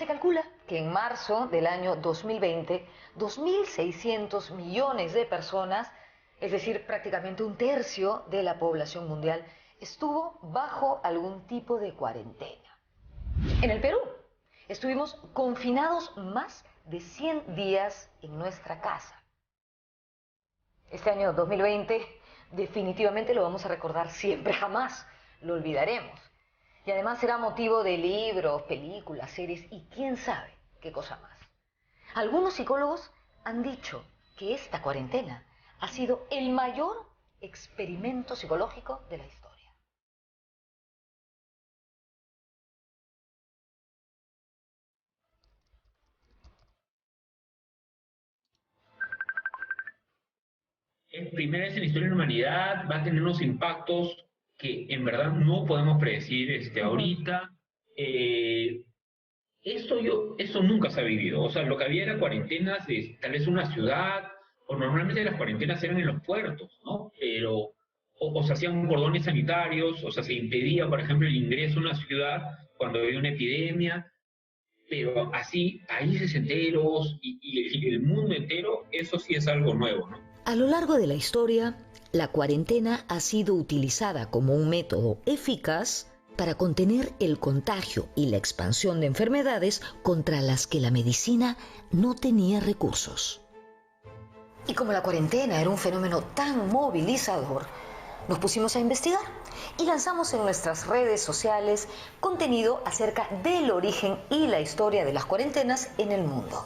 Se calcula que en marzo del año 2020, 2.600 millones de personas, es decir, prácticamente un tercio de la población mundial, estuvo bajo algún tipo de cuarentena. En el Perú, estuvimos confinados más de 100 días en nuestra casa. Este año 2020 definitivamente lo vamos a recordar siempre, jamás lo olvidaremos. Y además será motivo de libros, películas, series y quién sabe qué cosa más. Algunos psicólogos han dicho que esta cuarentena ha sido el mayor experimento psicológico de la historia. Es primera vez en la historia de la humanidad, va a tener unos impactos que en verdad no podemos predecir ahorita. Eso nunca se ha vivido. O sea, lo que había era cuarentenas de tal vez una ciudad, o normalmente las cuarentenas eran en los puertos, ¿no? Pero, o se hacían cordones sanitarios, o sea, se impedía, por ejemplo, el ingreso a una ciudad cuando había una epidemia, pero así, países enteros y el mundo entero, eso sí es algo nuevo, ¿no? A lo largo de la historia, la cuarentena ha sido utilizada como un método eficaz para contener el contagio y la expansión de enfermedades contra las que la medicina no tenía recursos. Y como la cuarentena era un fenómeno tan movilizador, nos pusimos a investigar y lanzamos en nuestras redes sociales contenido acerca del origen y la historia de las cuarentenas en el mundo.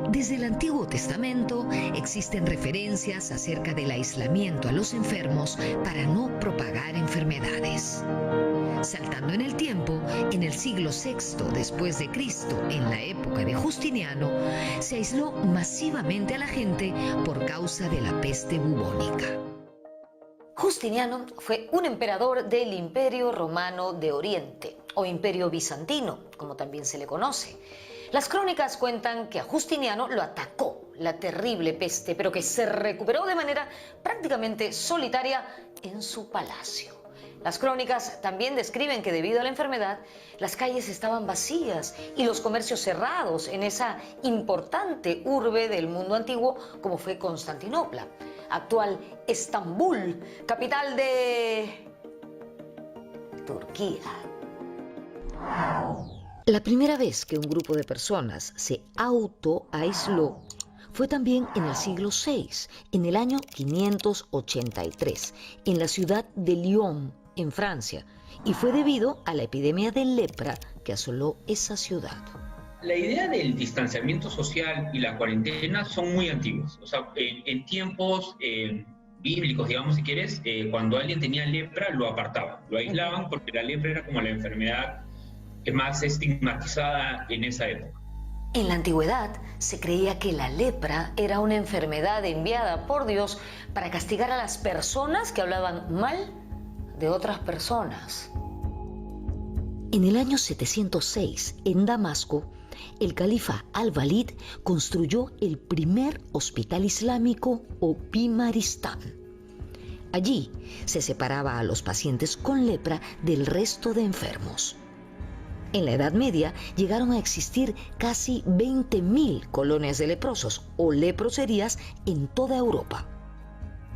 Desde el Antiguo Testamento existen referencias acerca del aislamiento a los enfermos para no propagar enfermedades. Saltando en el tiempo, en el siglo VI después de Cristo, en la época de Justiniano, se aisló masivamente a la gente por causa de la peste bubónica. Justiniano fue un emperador del Imperio Romano de Oriente, o Imperio Bizantino, como también se le conoce. Las crónicas cuentan que a Justiniano lo atacó la terrible peste, pero que se recuperó de manera prácticamente solitaria en su palacio. Las crónicas también describen que debido a la enfermedad, las calles estaban vacías y los comercios cerrados en esa importante urbe del mundo antiguo como fue Constantinopla, actual Estambul, capital de Turquía. La primera vez que un grupo de personas se autoaisló fue también en el siglo VI, en el año 583, en la ciudad de Lyon, en Francia, y fue debido a la epidemia de lepra que asoló esa ciudad. La idea del distanciamiento social y la cuarentena son muy antiguas. O sea, en tiempos bíblicos, digamos, si quieres, cuando alguien tenía lepra, lo apartaban, lo aislaban, porque la lepra era como la enfermedad más estigmatizada en esa época. En la antigüedad se creía que la lepra era una enfermedad enviada por Dios para castigar a las personas que hablaban mal de otras personas. En el año 706, en Damasco, el califa Al-Walid construyó el primer hospital islámico o Bimaristán. Allí se separaba a los pacientes con lepra del resto de enfermos. En la Edad Media llegaron a existir casi 20.000 colonias de leprosos o leproserías en toda Europa.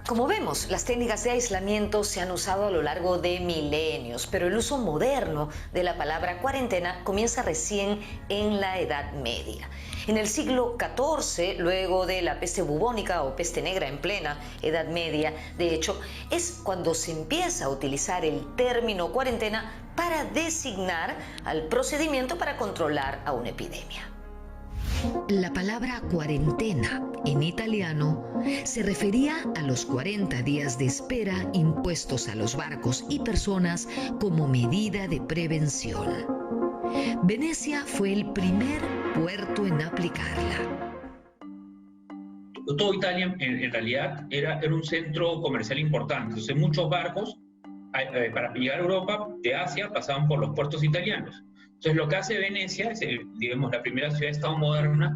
Como vemos, las técnicas de aislamiento se han usado a lo largo de milenios, pero el uso moderno de la palabra cuarentena comienza recién en la Edad Media. En el siglo XIV, luego de la peste bubónica o peste negra en plena Edad Media, de hecho, es cuando se empieza a utilizar el término cuarentena para designar al procedimiento para controlar a una epidemia. La palabra cuarentena en italiano se refería a los 40 días de espera impuestos a los barcos y personas como medida de prevención. Venecia fue el primer puerto en aplicarla. Toda Italia en realidad era un centro comercial importante. Entonces muchos barcos para llegar a Europa de Asia pasaban por los puertos italianos. Entonces lo que hace Venecia, es digamos la primera ciudad-estado moderna,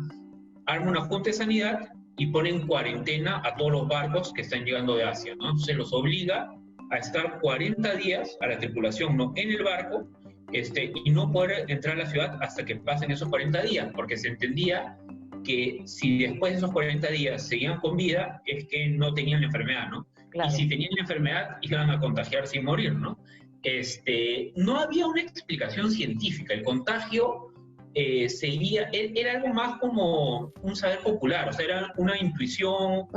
arma una junta de sanidad y pone en cuarentena a todos los barcos que están llegando de Asia, ¿no? Entonces los obliga a estar 40 días a la tripulación, ¿no?, en el barco, y no poder entrar a la ciudad hasta que pasen esos 40 días, porque se entendía que si después de esos 40 días seguían con vida, es que no tenían la enfermedad, ¿no? Claro. Y si tenían la enfermedad, iban a contagiarse y morir, ¿no? No había una explicación científica. El contagio era algo más como un saber popular, o sea, era una intuición,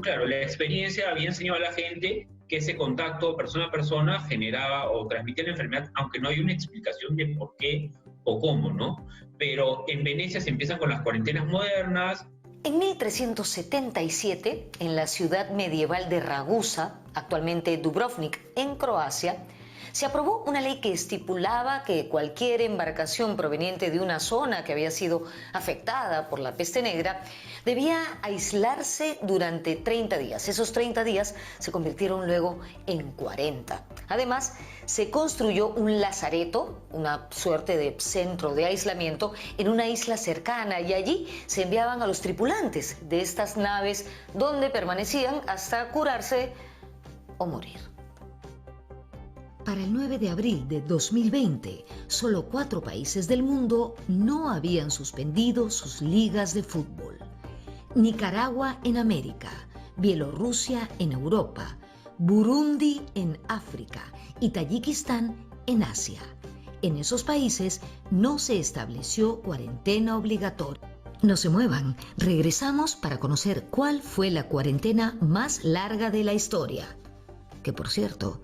claro, la experiencia había enseñado a la gente que ese contacto persona a persona generaba o transmitía la enfermedad, aunque no hay una explicación de por qué o cómo, ¿no? Pero en Venecia se empiezan con las cuarentenas modernas. En 1377, en la ciudad medieval de Ragusa, actualmente Dubrovnik, en Croacia, se aprobó una ley que estipulaba que cualquier embarcación proveniente de una zona que había sido afectada por la peste negra debía aislarse durante 30 días. Esos 30 días se convirtieron luego en 40. Además, se construyó un lazareto, una suerte de centro de aislamiento, en una isla cercana, y allí se enviaban a los tripulantes de estas naves, donde permanecían hasta curarse o morir. Para el 9 de abril de 2020, solo 4 países del mundo no habían suspendido sus ligas de fútbol. Nicaragua en América, Bielorrusia en Europa, Burundi en África y Tayikistán en Asia. En esos países no se estableció cuarentena obligatoria. No se muevan, regresamos para conocer cuál fue la cuarentena más larga de la historia, que por cierto,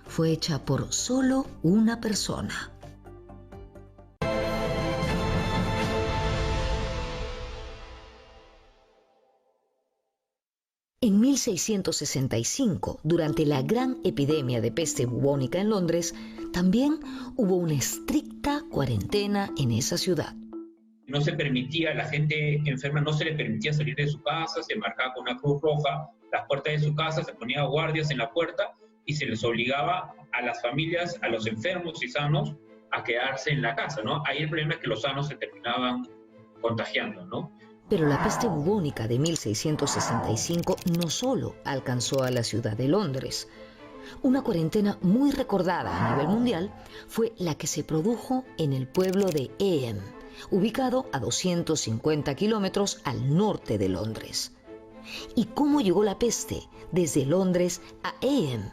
fue hecha por solo una persona. En 1665, durante la gran epidemia de peste bubónica en Londres, también hubo una estricta cuarentena en esa ciudad. No se permitía, a la gente enferma no se le permitía salir de su casa, se marcaba con una cruz roja las puertas de su casa, se ponía guardias en la puerta y se les obligaba a las familias, a los enfermos y sanos, a quedarse en la casa, ¿no? Ahí el problema es que los sanos se terminaban contagiando, ¿no? Pero la peste bubónica de 1665 no solo alcanzó a la ciudad de Londres. Una cuarentena muy recordada a nivel mundial fue la que se produjo en el pueblo de Eem, ubicado a 250 kilómetros al norte de Londres. ¿Y cómo llegó la peste desde Londres a Eem?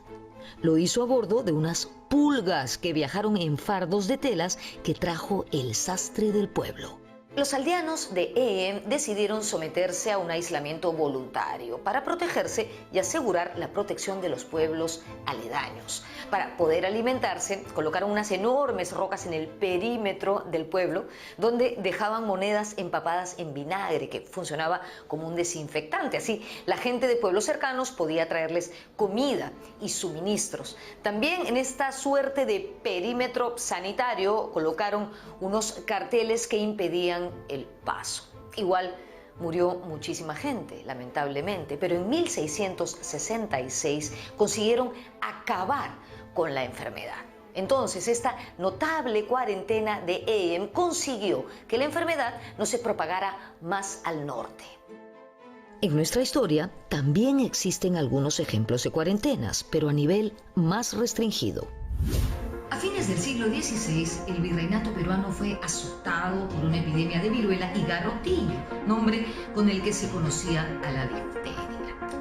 Lo hizo a bordo de unas pulgas que viajaron en fardos de telas que trajo el sastre del pueblo. Los aldeanos de Eem decidieron someterse a un aislamiento voluntario para protegerse y asegurar la protección de los pueblos aledaños. Para poder alimentarse, colocaron unas enormes rocas en el perímetro del pueblo, donde dejaban monedas empapadas en vinagre, que funcionaba como un desinfectante. Así, la gente de pueblos cercanos podía traerles comida y suministros. También en esta suerte de perímetro sanitario colocaron unos carteles que impedían el paso. Igual murió muchísima gente, lamentablemente, pero en 1666 consiguieron acabar con la enfermedad. Entonces, esta notable cuarentena de Eem consiguió que la enfermedad no se propagara más al norte. En nuestra historia también existen algunos ejemplos de cuarentenas, pero a nivel más restringido. A fines del siglo XVI, el virreinato peruano fue azotado por una epidemia de viruela y garrotillo, nombre con el que se conocía a la difteria.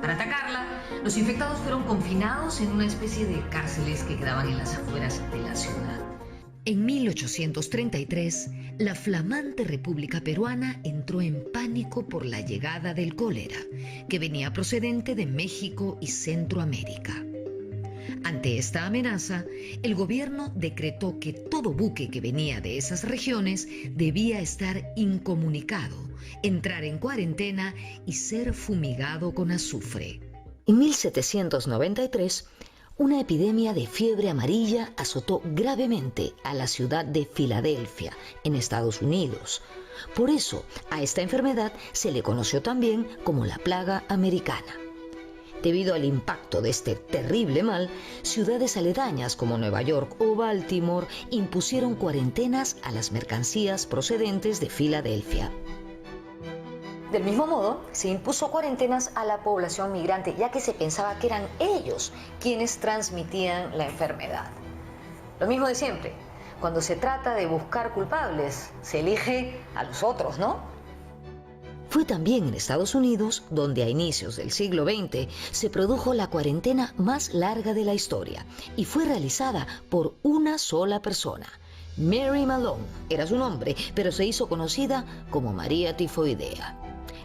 Para atacarla, los infectados fueron confinados en una especie de cárceles que quedaban en las afueras de la ciudad. En 1833, la flamante República Peruana entró en pánico por la llegada del cólera, que venía procedente de México y Centroamérica. Ante esta amenaza, el gobierno decretó que todo buque que venía de esas regiones debía estar incomunicado, entrar en cuarentena y ser fumigado con azufre. En 1793, una epidemia de fiebre amarilla azotó gravemente a la ciudad de Filadelfia, en Estados Unidos. Por eso, a esta enfermedad se le conoció también como la plaga americana. Debido al impacto de este terrible mal, ciudades aledañas como Nueva York o Baltimore impusieron cuarentenas a las mercancías procedentes de Filadelfia. Del mismo modo, se impuso cuarentenas a la población migrante, ya que se pensaba que eran ellos quienes transmitían la enfermedad. Lo mismo de siempre. cuando se trata de buscar culpables, se elige a los otros, ¿no? Fue también en Estados Unidos donde a inicios del siglo XX se produjo la cuarentena más larga de la historia y fue realizada por una sola persona. Mary Malone era su nombre, pero se hizo conocida como María Tifoidea.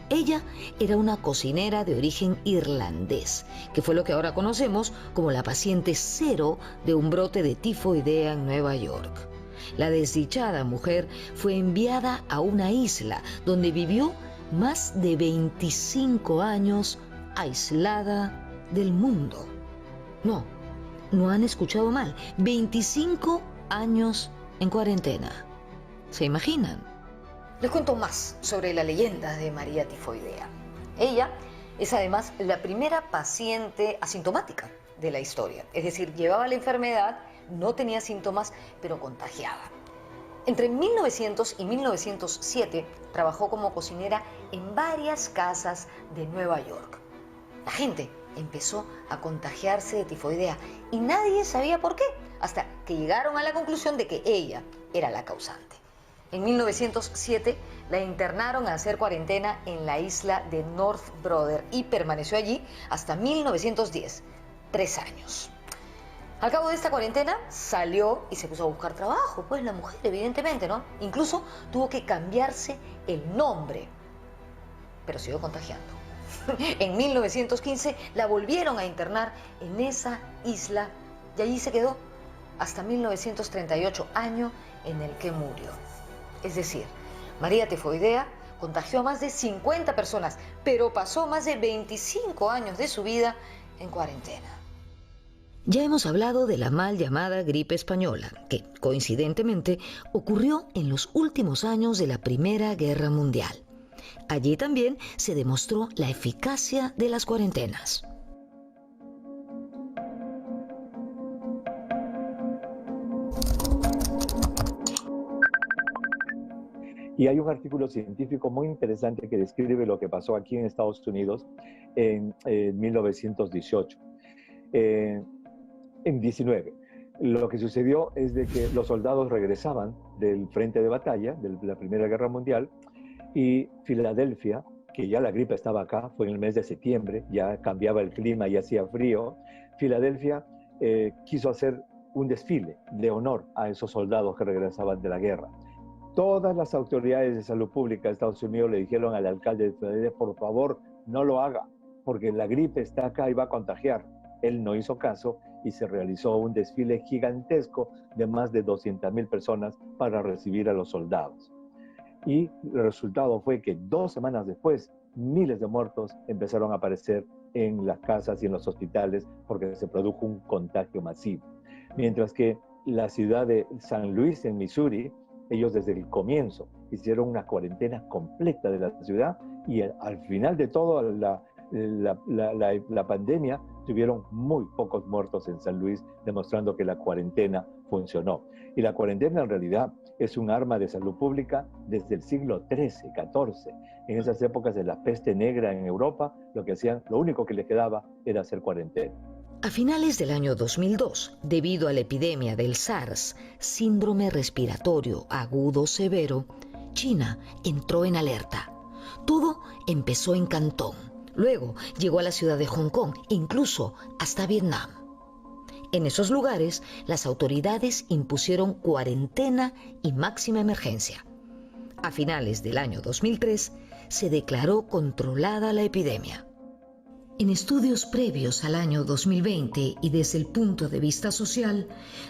Ella era una cocinera de origen irlandés, que fue lo que ahora conocemos como la paciente cero de un brote de tifoidea en Nueva York. La desdichada mujer fue enviada a una isla donde vivió más de 25 años aislada del mundo. No han escuchado mal, 25 años en cuarentena. ¿Se imaginan? Les cuento más sobre la leyenda de María Tifoidea. Ella es además la primera paciente asintomática de la historia. Es decir, llevaba la enfermedad, no tenía síntomas, pero contagiaba. Entre 1900 y 1907 trabajó como cocinera en varias casas de Nueva York. La gente empezó a contagiarse de tifoidea y nadie sabía por qué, hasta que llegaron a la conclusión de que ella era la causante. En 1907 la internaron a hacer cuarentena en la isla de North Brother y permaneció allí hasta 1910, 3 años. Al cabo de esta cuarentena salió y se puso a buscar trabajo, pues la mujer evidentemente, ¿no? Incluso tuvo que cambiarse el nombre, pero siguió contagiando. En 1915 la volvieron a internar en esa isla y allí se quedó hasta 1938, año en el que murió. Es decir, María Tifoidea contagió a más de 50 personas, pero pasó más de 25 años de su vida en cuarentena. Ya hemos hablado de la mal llamada gripe española, que coincidentemente ocurrió en los últimos años de la Primera Guerra Mundial. Allí también se demostró la eficacia de las cuarentenas. Y hay un artículo científico muy interesante que describe lo que pasó aquí en Estados Unidos en 1918. En 19. Lo que sucedió es de que los soldados regresaban del frente de batalla de la Primera Guerra Mundial y Filadelfia, que ya la gripe estaba acá, fue en el mes de septiembre, ya cambiaba el clima y hacía frío. Filadelfia quiso hacer un desfile de honor a esos soldados que regresaban de la guerra. Todas las autoridades de salud pública de Estados Unidos le dijeron al alcalde de Filadelfia, por favor, no lo haga, porque la gripe está acá y va a contagiar. Él no hizo caso y se realizó un desfile gigantesco de más de 200,000 personas para recibir a los soldados. Y el resultado fue que 2 semanas después, miles de muertos empezaron a aparecer en las casas y en los hospitales porque se produjo un contagio masivo. Mientras que la ciudad de San Luis, en Missouri, ellos desde el comienzo hicieron una cuarentena completa de la ciudad y al final de toda la pandemia tuvieron muy pocos muertos en San Luis, demostrando que la cuarentena funcionó. Y la cuarentena en realidad es un arma de salud pública desde el siglo XIII, XIV. En esas épocas de la peste negra en Europa, lo único que les quedaba era hacer cuarentena. A finales del año 2002, debido a la epidemia del SARS, síndrome respiratorio agudo severo, China entró en alerta. Todo empezó en Cantón, luego llegó a la ciudad de Hong Kong e incluso hasta Vietnam. En esos lugares, las autoridades impusieron cuarentena y máxima emergencia. A finales del año 2003, se declaró controlada la epidemia. En estudios previos al año 2020 y desde el punto de vista social,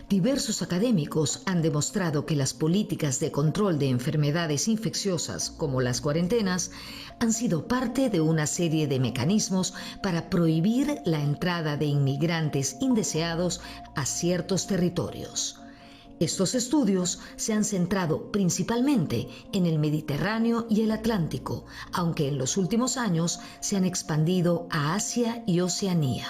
diversos académicos han demostrado que las políticas de control de enfermedades infecciosas, como las cuarentenas, han sido parte de una serie de mecanismos para prohibir la entrada de inmigrantes indeseados a ciertos territorios. Estos estudios se han centrado principalmente en el Mediterráneo y el Atlántico, aunque en los últimos años se han expandido a Asia y Oceanía.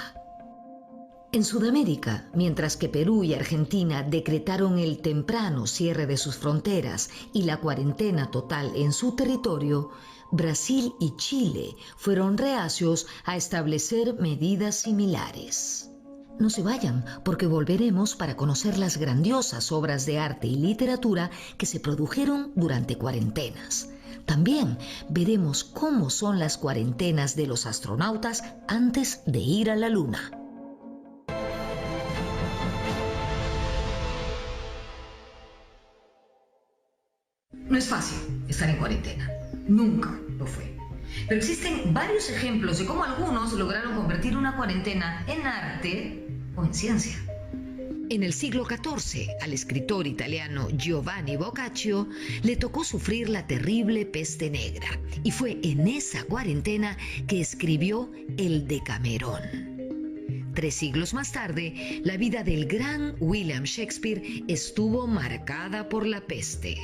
En Sudamérica, mientras que Perú y Argentina decretaron el temprano cierre de sus fronteras y la cuarentena total en su territorio, Brasil y Chile fueron reacios a establecer medidas similares. No se vayan, porque volveremos para conocer las grandiosas obras de arte y literatura que se produjeron durante cuarentenas. También veremos cómo son las cuarentenas de los astronautas antes de ir a la Luna. No es fácil estar en cuarentena. Nunca lo fue. Pero existen varios ejemplos de cómo algunos lograron convertir una cuarentena en arte o en ciencia. En el siglo XIV, al escritor italiano Giovanni Boccaccio le tocó sufrir la terrible peste negra, y fue en esa cuarentena que escribió el Decamerón. 3 siglos más tarde, la vida del gran William Shakespeare estuvo marcada por la peste.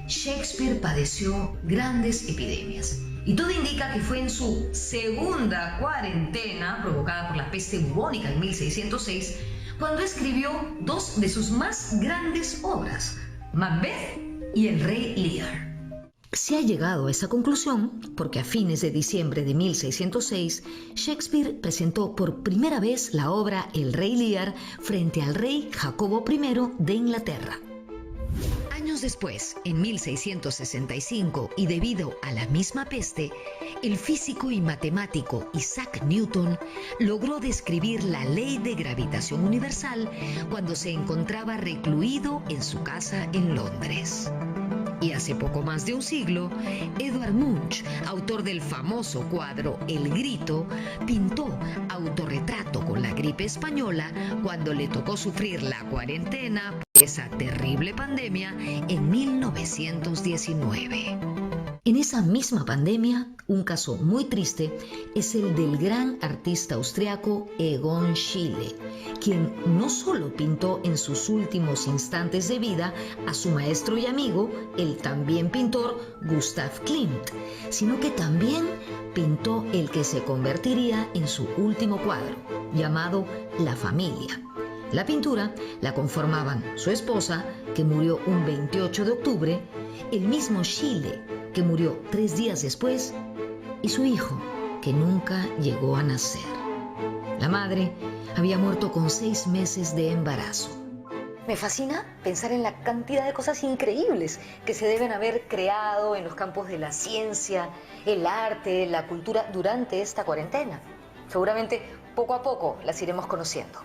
Shakespeare padeció grandes epidemias, y todo indica que fue en su segunda cuarentena, provocada por la peste bubónica en 1606, cuando escribió 2 de sus más grandes obras, Macbeth y El Rey Lear. Se ha llegado a esa conclusión porque a fines de diciembre de 1606, Shakespeare presentó por primera vez la obra El Rey Lear frente al rey Jacobo I de Inglaterra. Años después, en 1665, y debido a la misma peste, el físico y matemático Isaac Newton logró describir la ley de gravitación universal cuando se encontraba recluido en su casa en Londres. Y hace poco más de un siglo, Edvard Munch, autor del famoso cuadro El Grito, pintó autorretrato con la gripe española cuando le tocó sufrir la cuarentena por esa terrible pandemia en 1919. En esa misma pandemia, un caso muy triste es el del gran artista austriaco Egon Schiele, quien no solo pintó en sus últimos instantes de vida a su maestro y amigo, el también pintor Gustav Klimt, sino que también pintó el que se convertiría en su último cuadro, llamado La Familia. La pintura la conformaban su esposa, que murió un 28 de octubre, el mismo Schiele, que murió 3 días después, y su hijo, que nunca llegó a nacer. La madre había muerto con 6 meses de embarazo. Me fascina pensar en la cantidad de cosas increíbles que se deben haber creado en los campos de la ciencia, el arte, la cultura durante esta cuarentena. Seguramente poco a poco las iremos conociendo.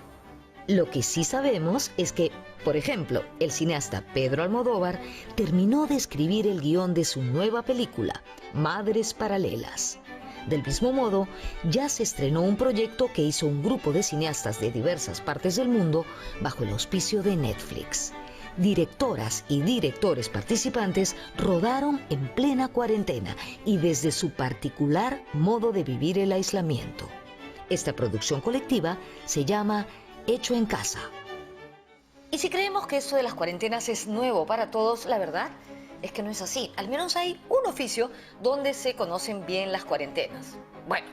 Lo que sí sabemos es que, por ejemplo, el cineasta Pedro Almodóvar terminó de escribir el guión de su nueva película, Madres Paralelas. Del mismo modo, ya se estrenó un proyecto que hizo un grupo de cineastas de diversas partes del mundo bajo el auspicio de Netflix. Directoras y directores participantes rodaron en plena cuarentena y desde su particular modo de vivir el aislamiento. Esta producción colectiva se llama Hecho en Casa. Y si creemos que esto de las cuarentenas es nuevo para todos, la verdad es que no es así. Al menos hay un oficio donde se conocen bien las cuarentenas. Bueno,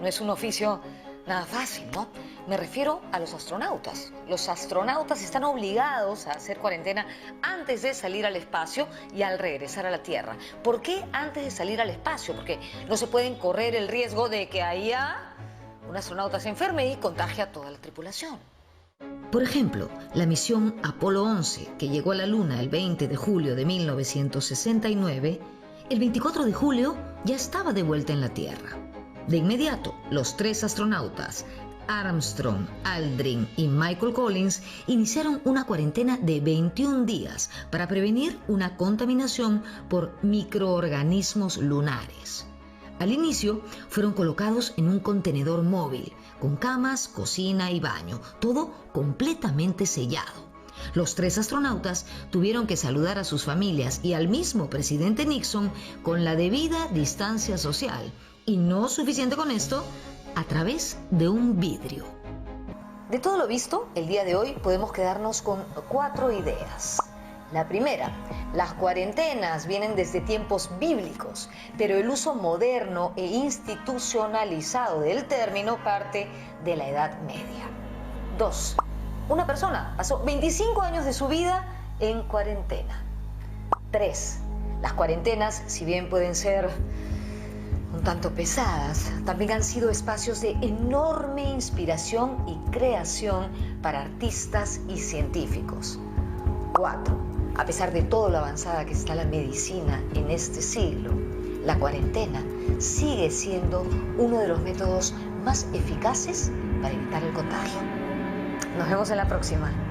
no es un oficio nada fácil, ¿no? Me refiero a los astronautas. Los astronautas están obligados a hacer cuarentena antes de salir al espacio y al regresar a la Tierra. ¿Por qué antes de salir al espacio? Porque no se pueden correr el riesgo de que allá un astronauta se enferme y contagie a toda la tripulación. Por ejemplo, la misión Apolo 11, que llegó a la Luna el 20 de julio de 1969, el 24 de julio ya estaba de vuelta en la Tierra. De inmediato, los 3 astronautas, Armstrong, Aldrin y Michael Collins, iniciaron una cuarentena de 21 días para prevenir una contaminación por microorganismos lunares. Al inicio, fueron colocados en un contenedor móvil, con camas, cocina y baño, todo completamente sellado. Los 3 astronautas tuvieron que saludar a sus familias y al mismo presidente Nixon con la debida distancia social, y no suficiente con esto, a través de un vidrio. De todo lo visto, el día de hoy podemos quedarnos con 4 ideas. La primera, las cuarentenas vienen desde tiempos bíblicos, pero el uso moderno e institucionalizado del término parte de la Edad Media. 2, una persona pasó 25 años de su vida en cuarentena. 3, las cuarentenas, si bien pueden ser un tanto pesadas, también han sido espacios de enorme inspiración y creación para artistas y científicos. 4. A pesar de todo lo avanzada que está la medicina en este siglo, la cuarentena sigue siendo uno de los métodos más eficaces para evitar el contagio. Nos vemos en la próxima.